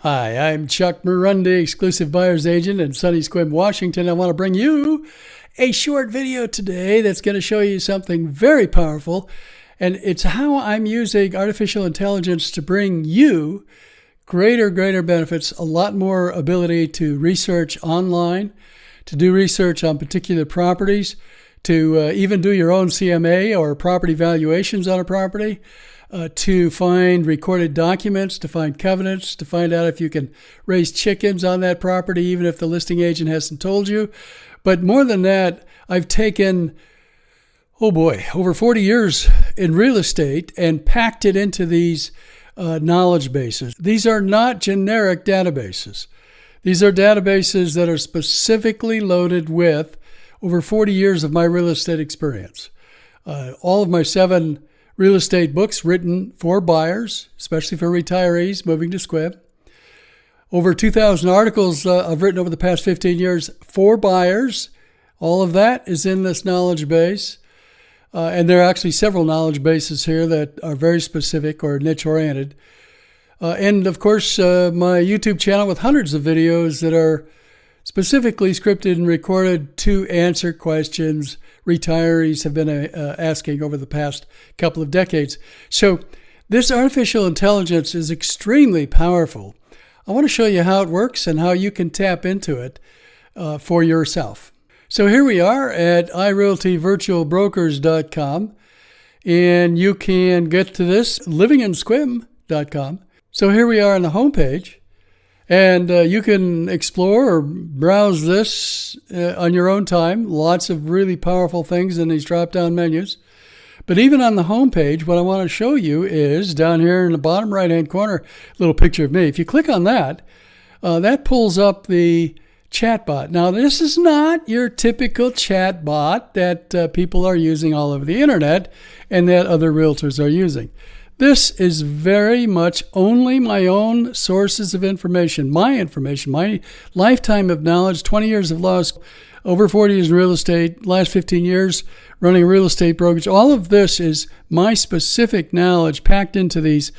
Hi, I'm Chuck Marunde, exclusive buyer's agent in sunny Sequim, Washington. I want to bring you a short video today that's going to show you something very powerful, and it's how I'm using artificial intelligence to bring you greater benefits, a lot more ability to research online, to do research on particular properties, to even do your own CMA or property valuations on a property, to find recorded documents, to find covenants, to find out if you can raise chickens on that property, even if the listing agent hasn't told you. But more than that, I've taken, over 40 years in real estate and packed it into these knowledge bases. These are not generic databases. These are databases that are specifically loaded with over 40 years of my real estate experience. All of my 7 real estate books written for buyers, especially for retirees moving to Sequim. Over 2,000 articles I've written over the past 15 years for buyers. All of that is in this knowledge base. And there are actually several knowledge bases here that are very specific or niche-oriented. And of course, my YouTube channel with hundreds of videos that are specifically scripted and recorded to answer questions retirees have been asking over the past couple of decades. So this artificial intelligence is extremely powerful. I want to show you how it works and how you can tap into it for yourself. So here we are at iRealtyVirtualBrokers.com, and you can get to this livinginsquim.com. So here we are on the homepage. And you can explore or browse this on your own time. Lots of really powerful things in these drop-down menus. But even on the home page, what I want to show you is down here in the bottom right-hand corner, a little picture of me. If you click on that, that pulls up the chatbot. Now, this is not your typical chatbot that people are using all over the internet and that other realtors are using. This is very much only my own sources of information, my lifetime of knowledge, 20 years of law, over 40 years in real estate, last 15 years running a real estate brokerage. All of this is my specific knowledge packed into these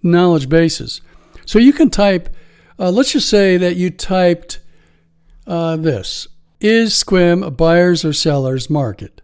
knowledge bases. So you can type, let's just say that you typed this: is Sequim a buyer's or seller's market?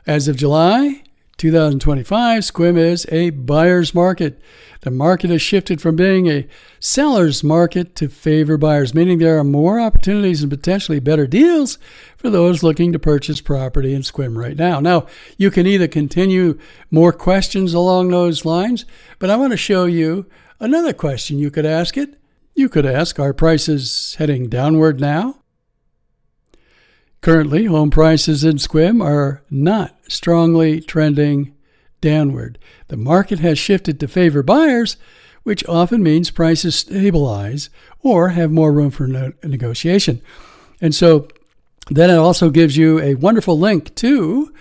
As of July 2025, Sequim is a buyer's market. The market has shifted from being a seller's market to favor buyers, meaning there are more opportunities and potentially better deals for those looking to purchase property in Sequim right now. Now, you can either continue more questions along those lines, but I want to show you another question you could ask it. You could ask, are prices heading downward now? Currently, home prices in Sequim are not strongly trending downward. The market has shifted to favor buyers, which often means prices stabilize or have more room for negotiation. And so then it also gives you a wonderful link to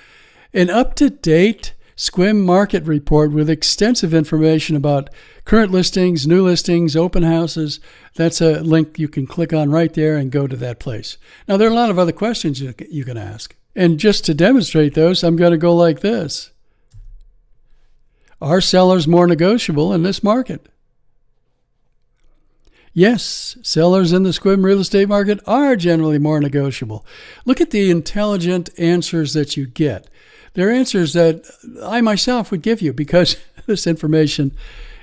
an up-to-date Sequim market report with extensive information about current listings, new listings, open houses. That's a link you can click on right there and go to that place. Now, there are a lot of other questions you can ask. And just to demonstrate those, I'm going to go like this. Are sellers more negotiable in this market? Yes, sellers in the Sequim real estate market are generally more negotiable. Look at the intelligent answers that you get. They're answers that I myself would give you because this information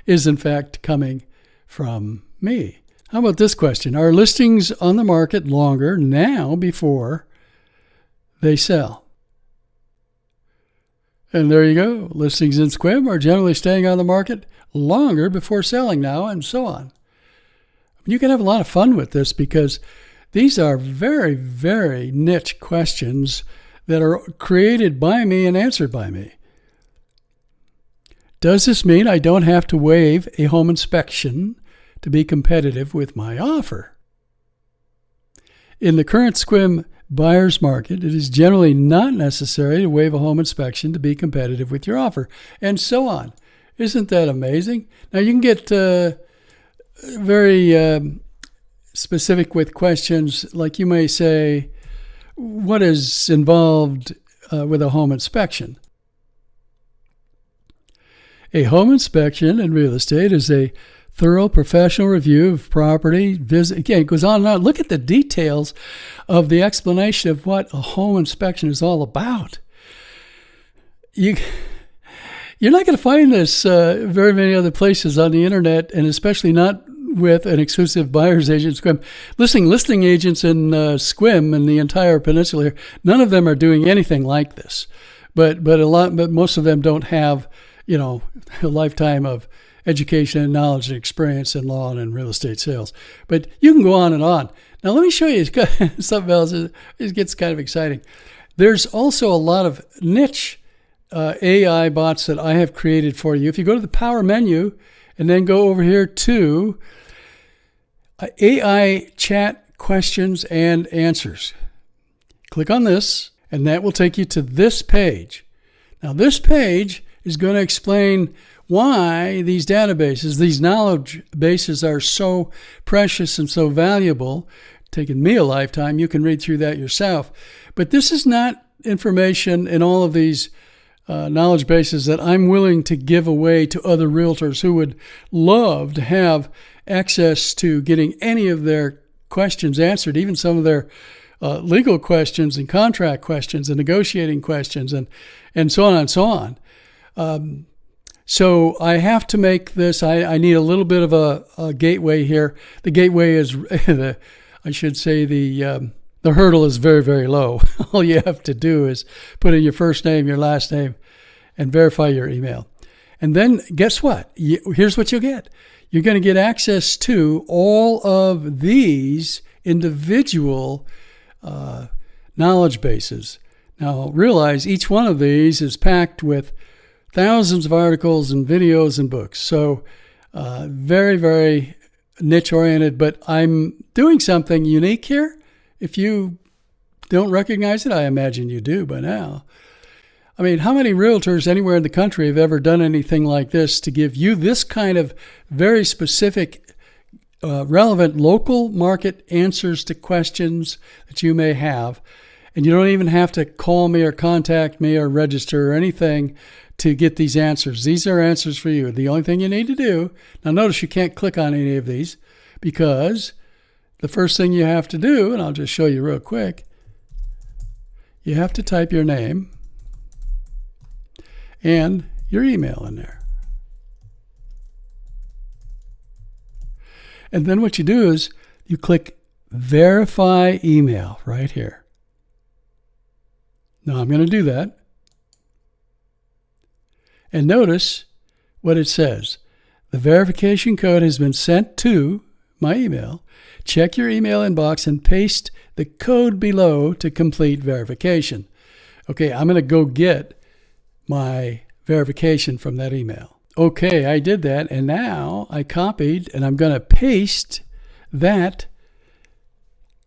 is in fact coming from me. How about this question? Are listings on the market longer now before they sell? And there you go. Listings in Sequim are generally staying on the market longer before selling now, and so on. You can have a lot of fun with this because these are very, very niche questions that are created by me and answered by me. Does this mean I don't have to waive a home inspection to be competitive with my offer? In the current Sequim buyer's market, it is generally not necessary to waive a home inspection to be competitive with your offer, and so on. Isn't that amazing? Now, you can get very specific with questions like you may say, what is involved with a home inspection? A home inspection in real estate is a thorough professional review of property. Again, it goes on and on. Look at the details of the explanation of what a home inspection is all about. You're not going to find this very many other places on the internet, and especially not with an exclusive buyer's agent, Sequim. Listing agents in Sequim and the entire peninsula here, none of them are doing anything like this. But most of them don't have, a lifetime of education and knowledge and experience in law and in real estate sales. But you can go on and on. Now let me show you something else. It gets kind of exciting. There's also a lot of niche AI bots that I have created for you. If you go to the power menu and then go over here to AI chat questions and answers, click on this, and that will take you to this page. Now this page is going to explain why these databases, these knowledge bases are so precious and so valuable. Taken me a lifetime. You can read through that yourself. But this is not information in all of these knowledge bases that I'm willing to give away to other realtors who would love to have access to getting any of their questions answered, even some of their legal questions and contract questions and negotiating questions and so on and so on. So I have to make this, I need a little bit of a gateway here. The gateway is, the hurdle is very, very low. All you have to do is put in your first name, your last name, and verify your email. And then guess what? Here's what you'll get. You're going to get access to all of these individual knowledge bases. Now realize each one of these is packed with thousands of articles and videos and books. So very, very niche oriented, but I'm doing something unique here. If you don't recognize it, I imagine you do by now. I mean, how many realtors anywhere in the country have ever done anything like this to give you this kind of very specific, relevant local market answers to questions that you may have? And you don't even have to call me or contact me or register or anything to get these answers. These are answers for you. The only thing you need to do, now notice you can't click on any of these because the first thing you have to do, and I'll just show you real quick, you have to type your name and your email in there. And then what you do is you click verify email right here. Now I'm going to do that. And notice what it says. The verification code has been sent to my email. Check your email inbox and paste the code below to complete verification. Okay, I'm going to go get my verification from that email. Okay, I did that, and now I copied, and I'm going to paste that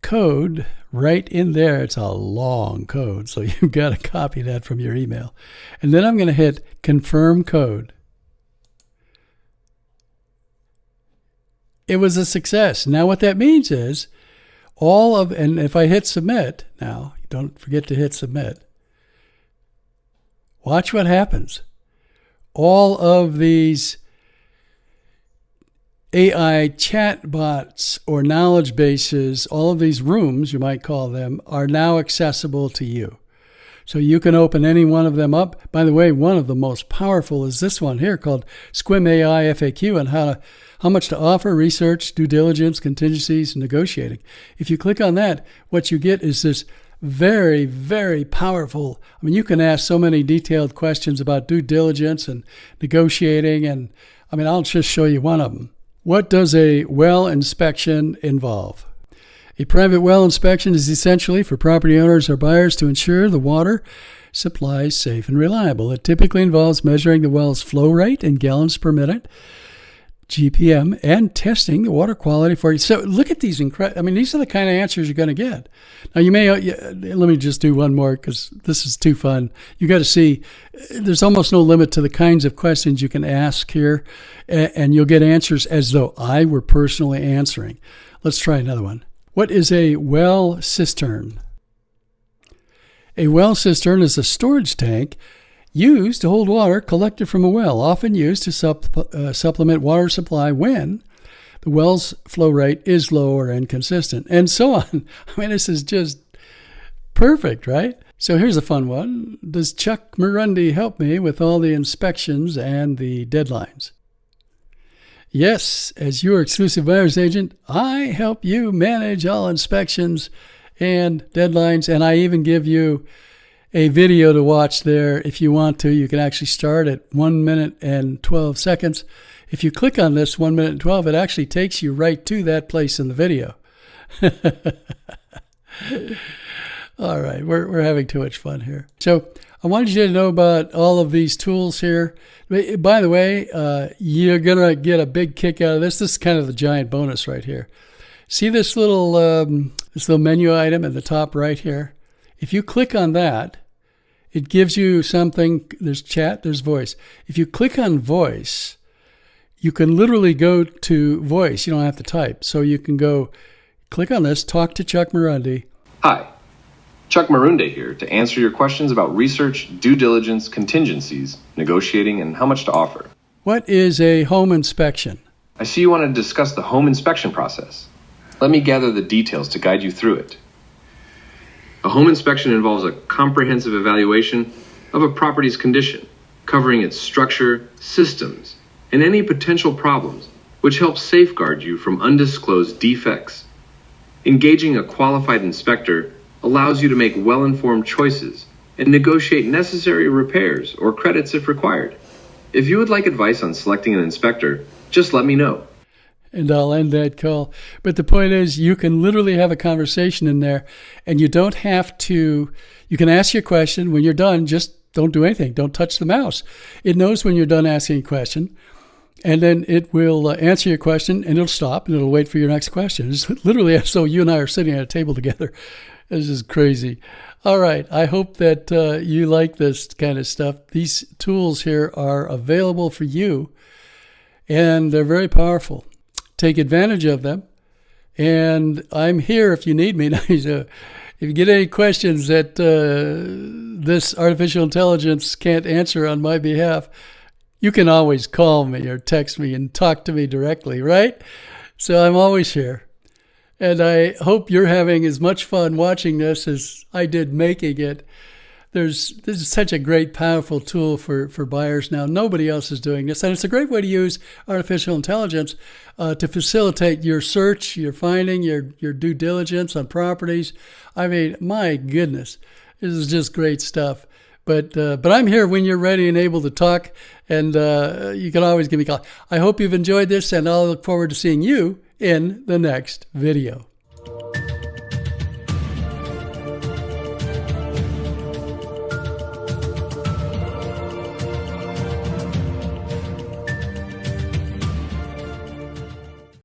code right in there. It's a long code, so you've got to copy that from your email. And then I'm going to hit confirm code. It was a success. Now what that means is and if I hit submit, now don't forget to hit submit. Watch what happens. All of these AI chatbots or knowledge bases, all of these rooms, you might call them, are now accessible to you. So you can open any one of them up. By the way, one of the most powerful is this one here called Sequim AI FAQ and how much to offer, research, due diligence, contingencies, and negotiating. If you click on that, what you get is this very, very powerful. I mean, you can ask so many detailed questions about due diligence and negotiating. And I mean, I'll just show you one of them. What does a well inspection involve? A private well inspection is essentially for property owners or buyers to ensure the water supply is safe and reliable. It typically involves measuring the well's flow rate in gallons per minute, GPM, and testing the water quality for you. So look at these these are the kind of answers you're going to get. Now let me just do one more because this is too fun. You got to see, there's almost no limit to the kinds of questions you can ask here, and you'll get answers as though I were personally answering. Let's try another one. What is a well cistern? A well cistern is a storage tank Used to hold water collected from a well, often used to supplement water supply when the well's flow rate is low or inconsistent, and so on. I mean, this is just perfect, right? So here's a fun one. Does Chuck Marunde help me with all the inspections and the deadlines? Yes, as your exclusive buyer's agent, I help you manage all inspections and deadlines, and I even give you a video to watch there if you want to. You can actually start at 1 minute and 12 seconds. If you click on this 1 minute and 12, it actually takes you right to that place in the video. All right, we're having too much fun here. So I wanted you to know about all of these tools here. By the way, you're going to get a big kick out of this. This is kind of the giant bonus right here. See this little menu item at the top right here? If you click on that, it gives you something. There's chat, there's voice. If you click on voice, you can literally go to voice. You don't have to type. So you can go click on this, talk to Chuck Marunde. Hi, Chuck Marunde here to answer your questions about research, due diligence, contingencies, negotiating, and how much to offer. What is a home inspection? I see you want to discuss the home inspection process. Let me gather the details to guide you through it. A home inspection involves a comprehensive evaluation of a property's condition, covering its structure, systems, and any potential problems, which helps safeguard you from undisclosed defects. Engaging a qualified inspector allows you to make well-informed choices and negotiate necessary repairs or credits if required. If you would like advice on selecting an inspector, just let me know. And I'll end that call. But the point is, you can literally have a conversation in there, and you don't have to, you can ask your question. When you're done, just don't do anything. Don't touch the mouse. It knows when you're done asking a question, and then it will answer your question, and it'll stop, and it'll wait for your next question. It's literally as though you and I are sitting at a table together. This is crazy. All right. I hope that you like this kind of stuff. These tools here are available for you, and they're very powerful. Take advantage of them. And I'm here if you need me. If you get any questions that this artificial intelligence can't answer on my behalf, you can always call me or text me and talk to me directly, right? So I'm always here. And I hope you're having as much fun watching this as I did making it. This is such a great, powerful tool for buyers now. Nobody else is doing this. And it's a great way to use artificial intelligence to facilitate your search, your finding, your due diligence on properties. I mean, my goodness, this is just great stuff. But I'm here when you're ready and able to talk, and you can always give me a call. I hope you've enjoyed this, and I'll look forward to seeing you in the next video.